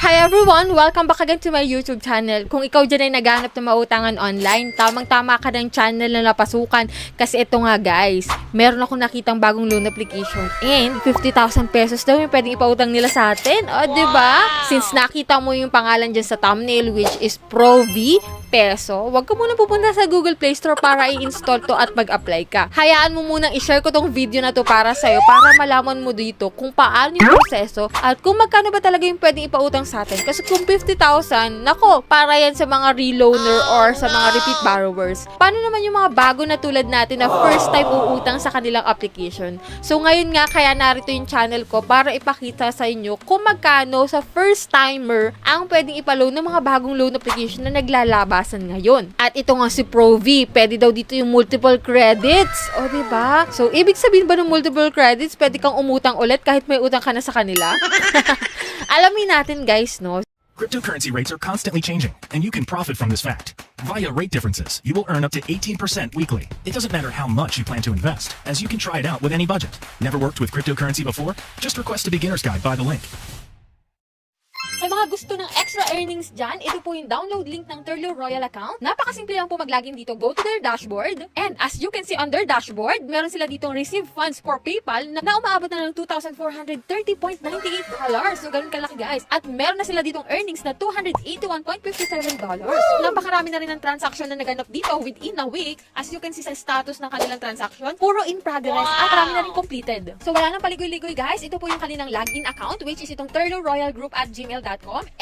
Hi everyone! Welcome back again to my YouTube channel. Kung ikaw dyan ay naghanap ng mautangan online, tamang-tama ka ng channel na napasukan. Kasi ito nga guys, meron akong nakitang bagong loan application and 50,000 pesos daw yung pwedeng ipautang nila sa atin. O, diba? Since nakita mo yung pangalan dyan sa thumbnail which is ProV peso, wag ka muna pupunta sa Google Play Store para i-install to at mag-apply ka. Hayaan mo munang i-share ko tong video na to para sa'yo para malaman mo dito kung paano yung proseso at kung magkano ba talaga yung pwedeng ipautang sa atin. Kasi kung 50,000, nako, para yan sa mga reloaner or sa mga repeat borrowers. Paano naman yung mga bago na tulad natin na first time uutang sa kanilang application? So ngayon nga, kaya narito yung channel ko para ipakita sa inyo kung magkano sa first timer ang pwedeng ipaloan ng mga bagong loan application na naglalabasan ngayon. At ito nga si ProV, pwede daw dito yung multiple credits. O, diba? So, ibig sabihin ba ng multiple credits, pwede kang umutang ulit kahit may utang ka na sa kanila? Alamin natin guys, no? Cryptocurrency rates are constantly changing, and you can profit from this fact. Via rate differences, you will earn up to 18% weekly. It doesn't matter how much you plan to invest, as you can try it out with any budget. Never worked with cryptocurrency before? Just request a beginner's guide by the link. Sa mga gusto ng extra earnings dyan, ito po yung download link ng Turlo Royal account. Napakasimple lang po maglagin dito. Go to their dashboard. And as you can see on their dashboard, meron sila ditong receive funds for PayPal na umaabot na ng $2,430.98. So, ganun kalaki guys. At meron na sila ditong earnings na $281.57. Napakarami na rin ng transaction na naganap dito within a week. As you can see sa status ng kanilang transaction, puro in progress at marami na rin completed. So, wala nang paligoy-ligoy guys. Ito po yung kanilang login account which is itong turloroyalgroup@gmail.com.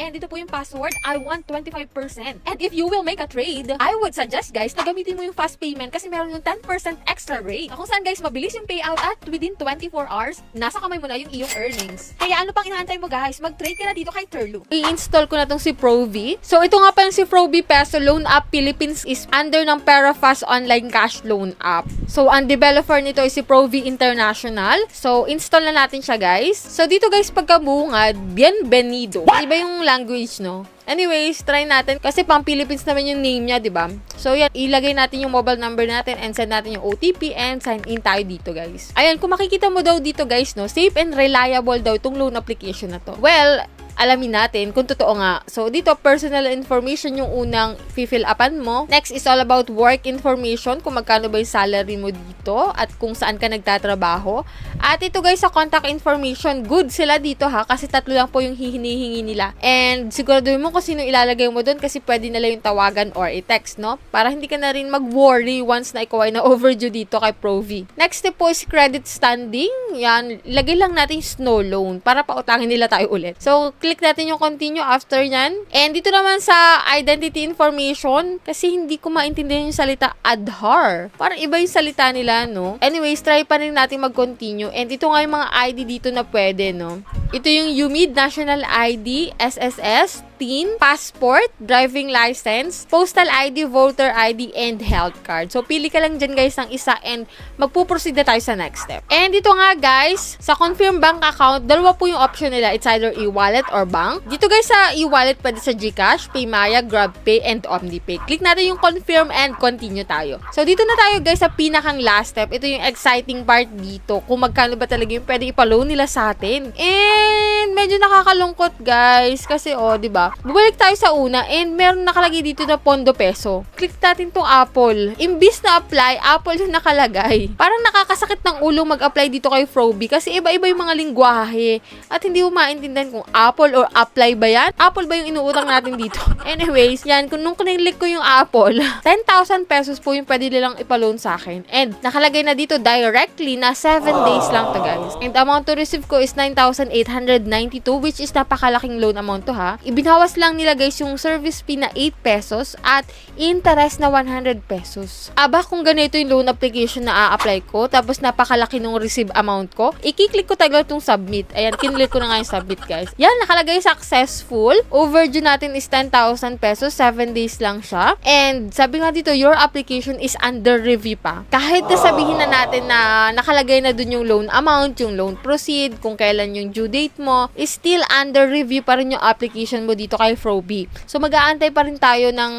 And dito po yung password, I want 25%. And if you will make a trade, I would suggest guys na gamitin mo yung fast payment kasi meron yung 10% extra rate. Kung saan guys, mabilis yung payout at within 24 hours, nasa kamay mo na yung iyong earnings. Kaya ano pang inaantay mo guys? Mag-trade ka na dito kay Turlo. I-install ko na tong si ProV. So ito nga pa yung si ProV Peso Loan App Philippines is under ng PeraFast Online Cash Loan App. So ang developer nito is si ProV International. So install na natin siya guys. So dito guys, pagkabungad, bienvenido. Iba yung language, no? Anyways, try natin. Kasi pang Philippines naman yung name niya, di ba? So, yan. Ilagay natin yung mobile number natin and send natin yung OTP and sign in tayo dito, guys. Ayan, kung makikita mo daw dito, guys, no? Safe and reliable daw itong loan application na to. Well, alamin natin kung totoo nga. So, dito, personal information yung unang fill upan mo. Next is all about work information, kung magkano ba yung salary mo dito at kung saan ka nagtatrabaho. At ito guys, sa contact information, good sila dito ha, kasi 3 lang po yung hinihingi nila. And siguraduhin mo kung sino ilalagay mo doon kasi pwede nila yung tawagan or i-text, no? Para hindi ka na rin mag-worry once na ikaw ay na-overdue dito kay ProV. Next step po is credit standing. Yan, lagay lang natin yung snow loan para pautangin nila tayo ulit. So, click natin yung continue after nyan. And dito naman sa identity information, kasi hindi ko maintindihan yung salita Aadhaar. Parang iba yung salita nila, no? Anyways, try pa rin natin mag-continue. And ito nga yung mga ID dito na pwede, no? Ito yung UMID, National ID, SSS, TIN, passport, driving license, postal ID, voter ID, and health card. So, pili ka lang dyan guys ng isa and magpuproceed na tayo sa next step. And dito nga guys, sa confirm bank account, dalawa po yung option nila. It's either e-wallet or bank. Dito guys sa e-wallet, pwede sa GCash, Paymaya, GrabPay, and OmniPay. Click natin yung confirm and continue tayo. So, dito na tayo guys sa pinakang last step. Ito yung exciting part dito. Kung magkano ba talaga yung pwede ipaloan nila sa atin. And medyo nakakalungkot guys. Kasi diba? Bumalik tayo sa una and meron nakalagay dito na pondo peso. Click natin tong Apple. Imbis na apply, Apple yung nakalagay. Parang nakakasakit ng ulo mag-apply dito kay ProV kasi iba-iba yung mga lingwahe. At hindi mo maintindihan kung Apple or apply ba yan? Apple ba yung inuutang natin dito? Anyways, yan. Kung nung kinilik ko yung Apple, 10,000 pesos po yung pwede nilang ipaloan sa akin. And nakalagay na dito directly na 7 days lang to guys. And amount to receive ko is 9,892 which is napakalaking loan amount to ha. Ibinawas lang nila guys yung service fee na 8 pesos at interest na 100 pesos. Aba, kung ganito yung loan application na a-apply ko, tapos napakalaki nung receive amount ko, i-click ko tagad itong submit. Ayan, kinlik ko na nga yung submit guys. Yan, nakalagay successful. Overdue natin is 10,000 pesos. 7 days lang siya. And sabi nga dito, your application is under review pa. Kahit na sabihin na natin na nakalagay na dun yung loan amount, yung loan proceed, kung kailan yung due date mo, is still under review pa rin yung application mo dito kay ProV. So, mag-aantay pa rin tayo ng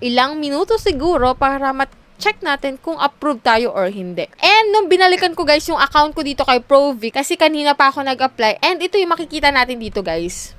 ilang minuto siguro para check natin kung approved tayo or hindi. And nung binalikan ko guys yung account ko dito kay ProV kasi kanina pa ako nag-apply and ito yung makikita natin dito guys.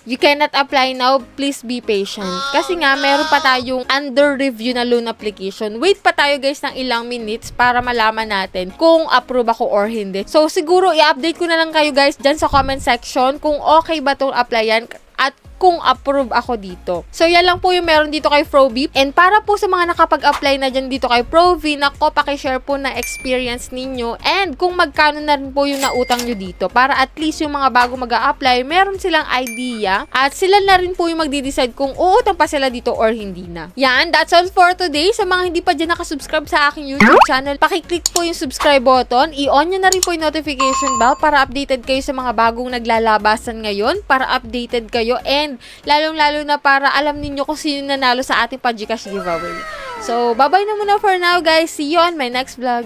you cannot apply now, please be patient. Kasi nga, meron pa tayong under review na loan application. Wait pa tayo guys ng ilang minutes para malaman natin kung approve ako or hindi. So, siguro i-update ko na lang kayo guys dyan sa comment section kung okay ba itong applyan at kung approve ako dito. So, yan lang po yung meron dito kay Provi. And para po sa mga nakapag-apply na dyan dito kay Provi, nako, pakishare po na experience ninyo and kung magkano na rin po yung nautang nyo dito para at least yung mga bago mag-a-apply, meron silang idea at sila na rin po yung magdi-decide kung uutang pa sila dito or hindi na. Yan, that's all for today. Sa mga hindi pa dyan nakasubscribe sa aking YouTube channel, pakiclick po yung subscribe button, i-on nyo na rin po yung notification bell para updated kayo sa mga bagong naglalabasan ngayon, para updated kayo and lalong-lalo na para alam ninyo kung sino nanalo sa ating pa-Gcash giveaway. So, bye-bye na muna for now guys. See you on my next vlog.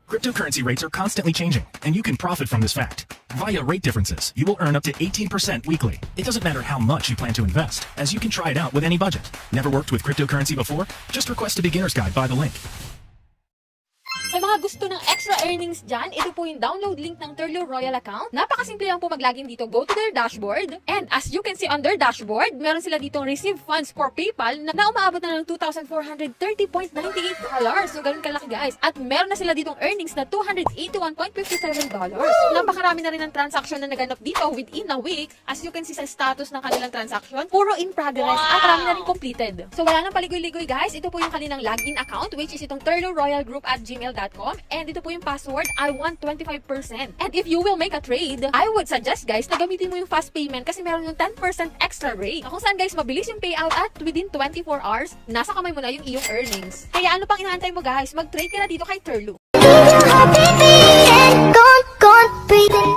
Cryptocurrency rates are constantly changing, and you can profit from this fact. Via rate differences, you will earn up to 18% weekly. It doesn't matter how much you plan to invest, as you can try it out with any budget. Never worked with cryptocurrency before? Just request a beginner's guide by the link. Sa mga gusto ng extra earnings dyan, ito po yung download link ng Turlo Royal account. Napakasimple lang po maglagin dito. Go to their dashboard. And as you can see on their dashboard, meron sila ditong receive funds for PayPal na umaabot na ng $2,430.98. So, ganun kalaki guys. At meron na sila ditong earnings na $281.57. Napakarami na rin ng transaction na naganap dito within a week. As you can see sa status ng kanilang transaction, puro in progress at marami na rin completed. So, wala nang paligoy-ligoy guys. Ito po yung kanilang login account which is itong turloroyalgroup@gmail.com. And ito po yung password, I want 25%. And if you will make a trade, I would suggest guys na gamitin mo yung fast payment kasi meron yung 10% extra rate. Kung saan guys, mabilis yung payout at within 24 hours, nasa kamay mo na yung iyong earnings. Kaya ano pang inaantay mo guys? Mag-trade ka na dito kay Turlo. Gone, breathing.